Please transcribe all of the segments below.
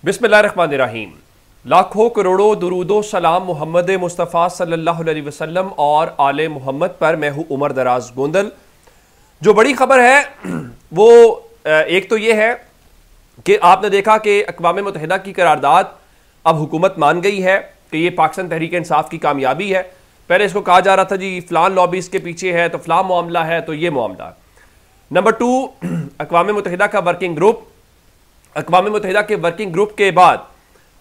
बिस्मिल्लाहिर्रहमानिर्रहीम। लाखों करोड़ों दुरूदो सलाम मोहम्मद मुस्तफ़ा सल्लल्लाहु अलैहि वसल्लम और आले मोहम्मद पर। मैं हूँ उमर दराज गोंदल। जो बड़ी खबर है वो एक तो ये है कि आपने देखा कि अक़वाम मुत्तहिदा की करारदाद अब हुकूमत मान गई है कि ये पाकिस्तान तहरीक इंसाफ की कामयाबी है। पहले इसको कहा जा रहा था जी फ़लान लॉबी इसके पीछे है, तो फ़लान मामला है, तो ये मामला। नंबर 2, अक़वाम मुत्तहिदा का वर्किंग ग्रुप। अक़वाम मुत्तहिदा के वर्किंग ग्रुप के बाद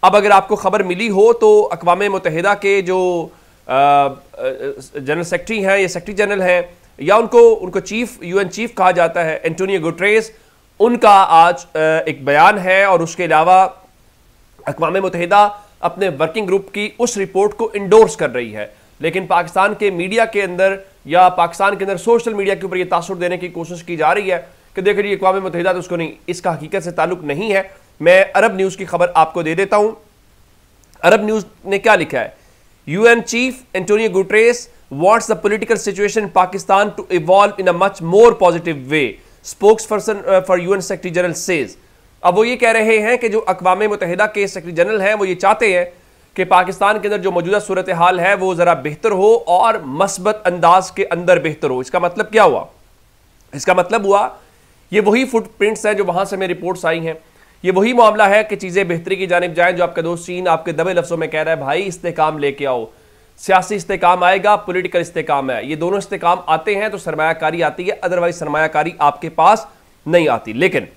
अब अगर आपको खबर मिली हो तो अक़वाम मुत्तहिदा के जो जनरल सेक्रेटरी हैं, ये सेक्रेटरी जनरल हैं, या उनको चीफ यूएन चीफ कहा जाता है, एंटोनियो गुटेरेस, उनका आज एक बयान है। और उसके अलावा अक़वाम मुत्तहिदा अपने वर्किंग ग्रुप की उस रिपोर्ट को इंडोर्स कर रही है, लेकिन पाकिस्तान के मीडिया के अंदर या पाकिस्तान के अंदर सोशल मीडिया के ऊपर यह तासुर देने की कोशिश की जा रही है कि देखो जी अक़वाम मुत्तहिदा तो उसको नहीं, इसका हकीकत से ताल्लुक नहीं है। मैं अरब न्यूज़ की खबर आपको दे देता हूं। अरब न्यूज़ ने क्या लिखा है? UN chief Antonio Guterres wants the political situation in Pakistan to evolve in a much more positive way, spokesperson for UN Secretary General says। अब वो ये कह रहे हैं कि जो अक़वाम मुत्तहिदा के सेक्रेटरी जनरल हैं वो ये चाहते हैं कि पाकिस्तान के अंदर जो मौजूदा सूरत हाल है वो ज़रा बेहतर हो और मस्बत अंदाज के अंदर बेहतर हो। इसका मतलब क्या हुआ? इसका मतलब हुआ ये वही फुटप्रिंट्स हैं जो वहाँ से मेरी रिपोर्ट्स आई हैं। ये वही मामला है कि चीज़ें बेहतरी की जानिब जाएँ। जो आपका दोस्त चीन आपके दबे लफ्ज़ों में कह रहा है भाई इस्तेकाम लेके आओ, सियासी इस्तेकाम आएगा, पॉलिटिकल इस्तेकाम है, ये दोनों इस्तेकाम आते हैं तो सरमायाकारी आती है, अदरवाइज सरमायाकारी आपके पास नहीं आती। लेकिन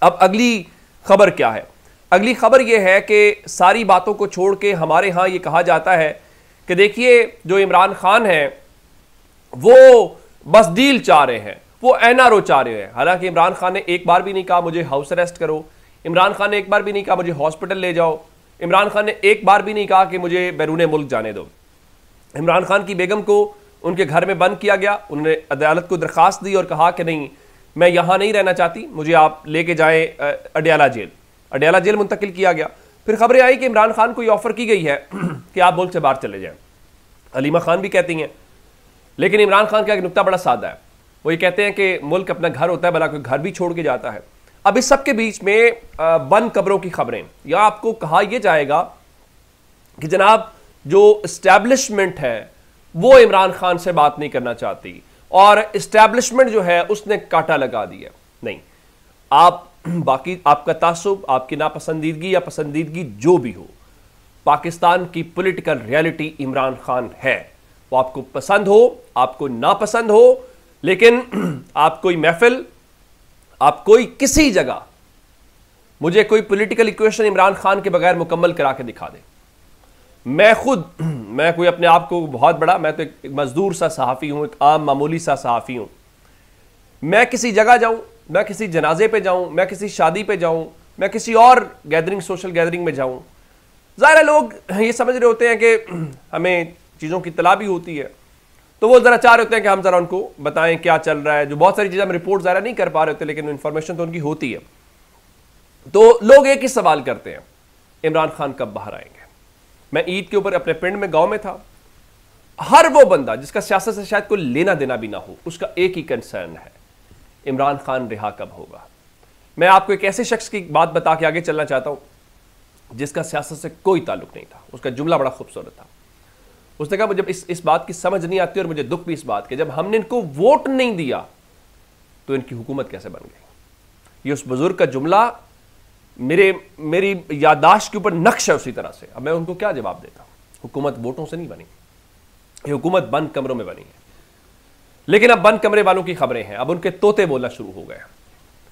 अब अगली खबर क्या है? अगली खबर यह है कि सारी बातों को छोड़ के हमारे यहाँ ये कहा जाता है कि देखिए जो इमरान खान है वो बस डील चाह रहे हैं, वो एनआरओ चाह रहे हैं। हालांकि इमरान खान ने एक बार भी नहीं कहा मुझे हाउस अरेस्ट करो, इमरान खान ने एक बार भी नहीं कहा मुझे हॉस्पिटल ले जाओ, इमरान खान ने एक बार भी नहीं कहा कि मुझे बैरून मुल्क जाने दो। इमरान खान की बेगम को उनके घर में बंद किया गया, उन्होंने अदालत को दरख्वास्त दी और कहा कि नहीं मैं यहाँ नहीं रहना चाहती, मुझे आप लेके जाएं अडयाला जेल। अडयाला जेल मुंतकिल किया गया। फिर खबरें आई कि इमरान खान को ये ऑफर की गई है कि आप मुल्क से बाहर चले जाएं। हलीमा खान भी कहती हैं, लेकिन इमरान खान का एक नुक्ता बड़ा सादा है। वो ये कहते हैं कि मुल्क अपना घर होता है, भला कोई घर भी छोड़ के जाता है। अब इस सब के बीच में बंद कब्रों की खबरें, या आपको कहा यह जाएगा कि जनाब जो इस्टेब्लिशमेंट है वो इमरान खान से बात नहीं करना चाहती और इस्टेब्लिशमेंट जो है उसने कांटा लगा दिया। नहीं, आप बाकी आपका तासुब, आपकी नापसंदीदगी या पसंदीदगी जो भी हो, पाकिस्तान की पॉलिटिकल रियलिटी इमरान खान है। वो आपको पसंद हो, आपको नापसंद हो, लेकिन आप कोई महफिल, आप कोई किसी जगह मुझे कोई पॉलिटिकल इक्वेशन इमरान खान के बगैर मुकम्मल करा के दिखा दे। मैं कोई अपने आप को बहुत बड़ा, मैं तो एक मजदूर सा सहाफ़ी हूं, एक आम मामूली सा सहाफ़ी हूं। मैं किसी जगह जाऊं, मैं किसी जनाजे पे जाऊं, मैं किसी शादी पे जाऊं, मैं किसी और गैदरिंग, सोशल गैदरिंग में जाऊं, ज़ाहिर है लोग ये समझ रहे होते हैं कि हमें चीज़ों की तला भी होती है, तो वो ज़रा चाह रहे होते हैं कि हम ज़रा उनको बताएं क्या चल रहा है। जो बहुत सारी चीज़ें हम रिपोर्ट ज़रा नहीं कर पा रहे होते, लेकिन इन्फॉर्मेशन तो उनकी होती है। तो लोग एक ही सवाल करते हैं, इमरान खान कब बाहर आएंगे? मैं ईद के ऊपर अपने पिंड में, गांव में था। हर वो बंदा जिसका सियासत से शायद कोई लेना देना भी ना हो, उसका एक ही कंसर्न है, इमरान खान रिहा कब होगा। मैं आपको एक ऐसे शख्स की बात बता के आगे चलना चाहता हूं जिसका सियासत से कोई ताल्लुक नहीं था। उसका जुमला बड़ा खूबसूरत था। उसने कहा मुझे इस बात की समझ नहीं आती और मुझे दुख भी इस बात के, जब हमने इनको वोट नहीं दिया तो इनकी हुकूमत कैसे बन गई। ये उस बुजुर्ग का जुमला मेरी याददाश्त के ऊपर नक्श है उसी तरह से। अब मैं उनको क्या जवाब देता? हुकूमत वोटों से नहीं बनी, ये हुकूमत बंद कमरों में बनी है। लेकिन अब बंद कमरे वालों की खबरें हैं, अब उनके तोते बोलना शुरू हो गए।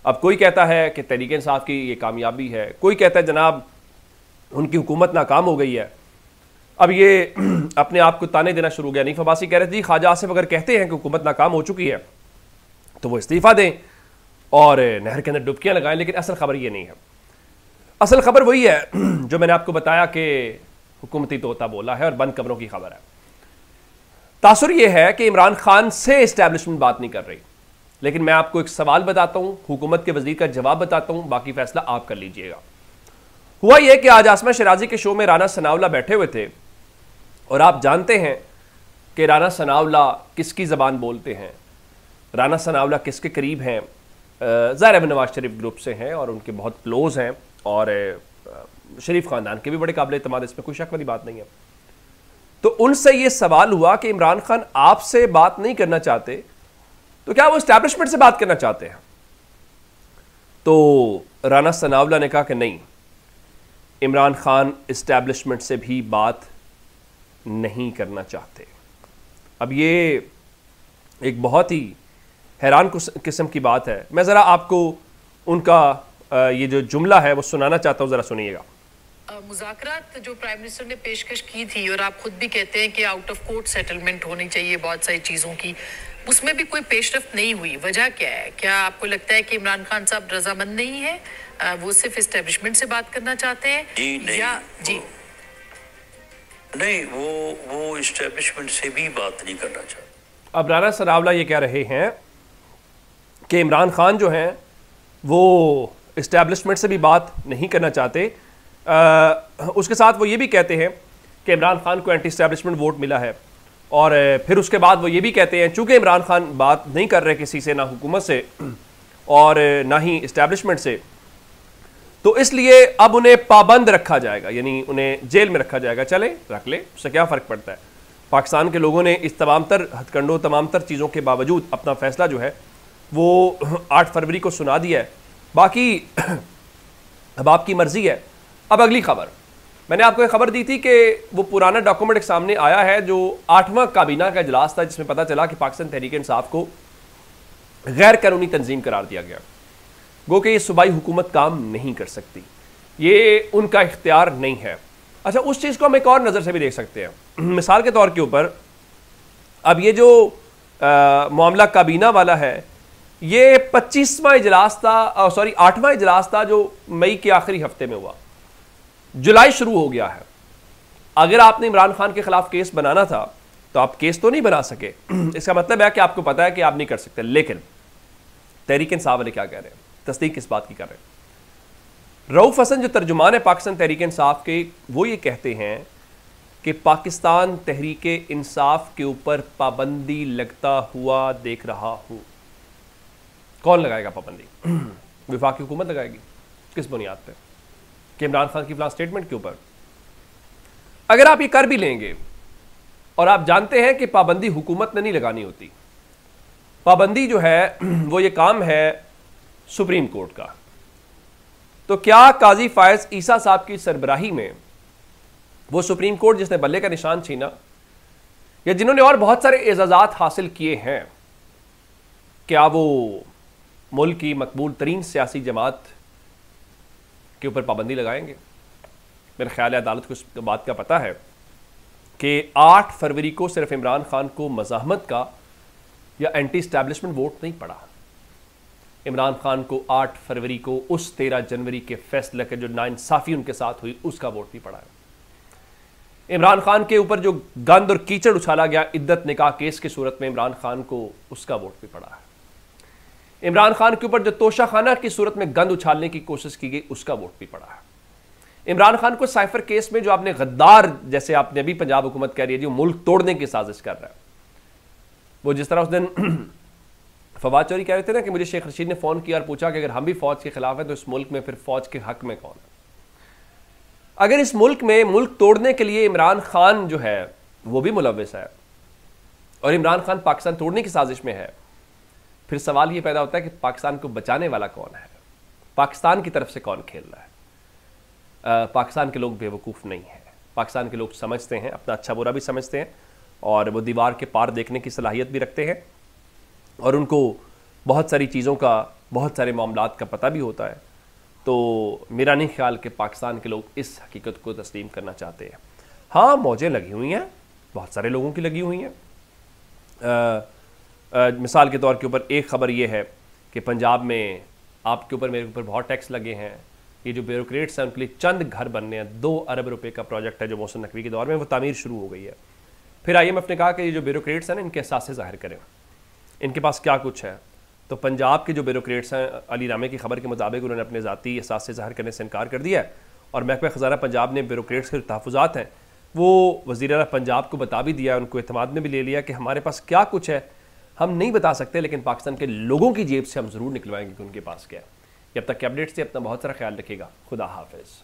अब कोई कहता है कि तहरीक इंसाफ की ये कामयाबी है, कोई कहता है जनाब उनकी हुकूमत नाकाम हो गई है। अब ये अपने आप को ताने देना शुरू हो गया। नीफ अब्बासी कह रहे थे ख्वाजा आसिफ अगर कहते हैं कि हुकूमत नाकाम हो चुकी है तो वो इस्तीफा दें और नहर के अंदर डुबकियां लगाएं। लेकिन असल खबर ये नहीं है। असल खबर वही है जो मैंने आपको बताया कि हुकूमती तोता बोला है और बंद कमरों की खबर है। तासुर यह है कि इमरान खान से इस्टेब्लिशमेंट बात नहीं कर रही। लेकिन मैं आपको एक सवाल बताता हूं, हुकूमत के वजीर का जवाब बताता हूं, बाकी फैसला आप कर लीजिएगा। हुआ यह कि आज आसमा शराजी के शो में राना सनाउल्लाह बैठे हुए थे और आप जानते हैं कि राना सनाउल्लाह किसकी ज़बान बोलते हैं, राना सनाउल्लाह किसके करीब हैं। ज़ाहिर है नवाज शरीफ ग्रुप से हैं और उनके बहुत क्लोज हैं और शरीफ ख़ानदान के भी बड़े काबिल एतमाद, इसमें कोई शक वाली बात नहीं है। तो उनसे ये सवाल हुआ कि इमरान खान आपसे बात नहीं करना चाहते, तो क्या वो इस्टेब्लिशमेंट से बात करना चाहते हैं? तो राना सनावला ने कहा कि नहीं, इमरान खान इस्टेब्लिशमेंट से भी बात नहीं करना चाहते। अब ये एक बहुत ही हैरान किस्म की बात है। मैं ज़रा आपको उनका ये जो जुमला है वो सुनाना चाहता हूँ, ज़रा सुनिएगा। मुज़ाकरात जो प्राइम मिनिस्टर ने पेशकश की थी और आप खुद भी कहते हैं कि आउट ऑफ कोर्ट सेटलमेंट होनी चाहिए बहुत सारी चीज़ों की, उसमें भी कोई पेशरफ्त नहीं हुई। वजह क्या है? क्या आपको लगता है कि इमरान खान साहब रजामंद नहीं है, वो सिर्फ इस्टेब्लिशमेंट से बात करना चाहते हैं? जी नहीं, या जी नहीं, वो इस्टेब्लिशमेंट से भी बात नहीं करना चाहते। अब राना सनावला ये कह रहे हैं कि इमरान खान जो हैं वो इस्टेब्लिशमेंट से भी बात नहीं करना चाहते। उसके साथ वो ये भी कहते हैं कि इमरान खान को एंटी इस्टेब्लिशमेंट वोट मिला है, और फिर उसके बाद वो ये भी कहते हैं चूंकि इमरान खान बात नहीं कर रहे किसी से, ना हुकूमत से और ना ही इस्टेब्लिशमेंट से, तो इसलिए अब उन्हें पाबंद रखा जाएगा, यानी उन्हें जेल में रखा जाएगा। चले रख ले, उससे क्या फ़र्क पड़ता है। पाकिस्तान के लोगों ने इस तमाम तर हथकंडों, तमाम तर चीज़ों के बावजूद अपना फ़ैसला जो है वो 8 फरवरी को सुना दिया है। बाकी अब आपकी मर्ज़ी है। अब अगली खबर, मैंने आपको एक खबर दी थी कि वो पुराना डॉक्यूमेंट एक सामने आया है जो 8वां काबीना का इजलास था, जिसमें पता चला कि पाकिस्तान तहरीक इंसाफ को गैर कानूनी तंजीम करार दिया गया। गो कि ये सूबाई हुकूमत काम नहीं कर सकती, ये उनका इख्तियार नहीं है। अच्छा, उस चीज़ को हम एक और नज़र से भी देख सकते हैं। मिसाल के तौर के ऊपर अब ये जो मामला काबीना वाला है, ये 25वां इजलास था, सॉरी 8वां इजलास था जो मई के आखिरी हफ्ते में हुआ। जुलाई शुरू हो गया है। अगर आपने इमरान खान के खिलाफ केस बनाना था तो आप केस तो नहीं बना सके। इसका मतलब है कि आपको पता है कि आप नहीं कर सकते। लेकिन तहरीक इंसाफ वाले क्या कह रहे हैं, तस्दीक किस बात की कर रहे हैं? रऊफ हसन जो तर्जुमान है पाकिस्तान तहरीक इंसाफ के, वो ये कहते हैं कि पाकिस्तान तहरीक इंसाफ के ऊपर पाबंदी लगता हुआ देख रहा हूं। कौन लगाएगा पाबंदी? वफाकी हुकूमत लगाएगी। किस बुनियाद पर? कि इमरान खान की फलां स्टेटमेंट के ऊपर। अगर आप ये कर भी लेंगे और आप जानते हैं कि पाबंदी हुकूमत ने नहीं लगानी होती, पाबंदी जो है वो ये काम है सुप्रीम कोर्ट का, तो क्या काजी फायज ईसा साहब की सरबराही में वो सुप्रीम कोर्ट जिसने बल्ले का निशान छीना, या जिन्होंने और बहुत सारे एजाजात हासिल किए हैं, क्या वो मुल्क की मकबूल तरीन सियासी जमात के ऊपर पाबंदी लगाएंगे? मेरा ख्याल है अदालत को इस बात का पता है कि 8 फरवरी को सिर्फ इमरान खान को मज़ाहमत का या एंटी इस्टेब्लिशमेंट वोट नहीं पड़ा। इमरान खान को 8 फरवरी को उस 13 जनवरी के फैसले के जो नाइंसाफ़ी उनके साथ हुई उसका वोट भी पड़ा है। इमरान खान के ऊपर जो गंद और कीचड़ उछाला गया इद्दत निकाह केस की सूरत में, इमरान खान को उसका वोट भी पड़ा है। इमरान खान के ऊपर जो तोशाखाना की सूरत में गंद उछालने की कोशिश की गई उसका वोट भी पड़ा है। इमरान खान को साइफर केस में जो आपने गद्दार, जैसे आपने अभी पंजाब हुकूमत कह रही है जो मुल्क तोड़ने की साजिश कर रहा है, वो जिस तरह उस दिन फवाद चौधरी कह रहे थे ना कि मुझे शेख रशीद ने फ़ोन किया और पूछा कि अगर हम भी फ़ौज के खिलाफ हैं तो इस मुल्क में फिर फ़ौज के हक में कौन है? अगर इस मुल्क में मुल्क तोड़ने के लिए इमरान खान जो है वो भी मुलव्विस है और इमरान खान पाकिस्तान तोड़ने की साजिश में है, फिर सवाल ये पैदा होता है कि पाकिस्तान को बचाने वाला कौन है? पाकिस्तान की तरफ से कौन खेल रहा है? पाकिस्तान के लोग बेवकूफ़ नहीं हैं। पाकिस्तान के लोग समझते हैं, अपना अच्छा बुरा भी समझते हैं, और वो दीवार के पार देखने की सलाहियत भी रखते हैं, और उनको बहुत सारी चीज़ों का, बहुत सारे मामलात का पता भी होता है। तो मेरा नहीं ख्याल कि पाकिस्तान के लोग इस हकीकत को तस्लीम करना चाहते हैं। हाँ, मौजें लगी हुई हैं, बहुत सारे लोगों की लगी हुई हैं। मिसाल के तौर के ऊपर एक ख़बर ये है कि पंजाब में आपके ऊपर, मेरे ऊपर बहुत टैक्स लगे हैं। ये जो ब्यूरोक्रेट्स हैं उनके लिए चंद घर बनने हैं। 2 अरब रुपए का प्रोजेक्ट है जो मोहसिन नकवी के दौर में, वो तामीर शुरू हो गई है। फिर IMF ने कहा कि ये जो ब्यूरोक्रेट्स हैं ना, इनके एहसास ज़ाहिर करें, इनके पास क्या कुछ है। तो पंजाब के जो ब्यूरोक्रेट्स हैं, अली रामे की खबर के मुताबिक उन्होंने अपने ज़ाती एहसास से ज़ाहिर करने से इनकार कर दिया है, और महकमा ख़ज़ाना पंजाब ने ब्यूरोक्रेट्स के तहफ़्फ़ुज़ात हैं वो वज़ीर आला पंजाब को बता भी दिया, उनको एतमाद में भी ले लिया कि हमारे पास क्या कुछ है हम नहीं बता सकते, लेकिन पाकिस्तान के लोगों की जेब से हम ज़रूर निकलवाएंगे कि उनके पास क्या है। जब तक कैबिनेट से अपना बहुत सारा ख्याल रखिएगा। खुदा हाफिज़।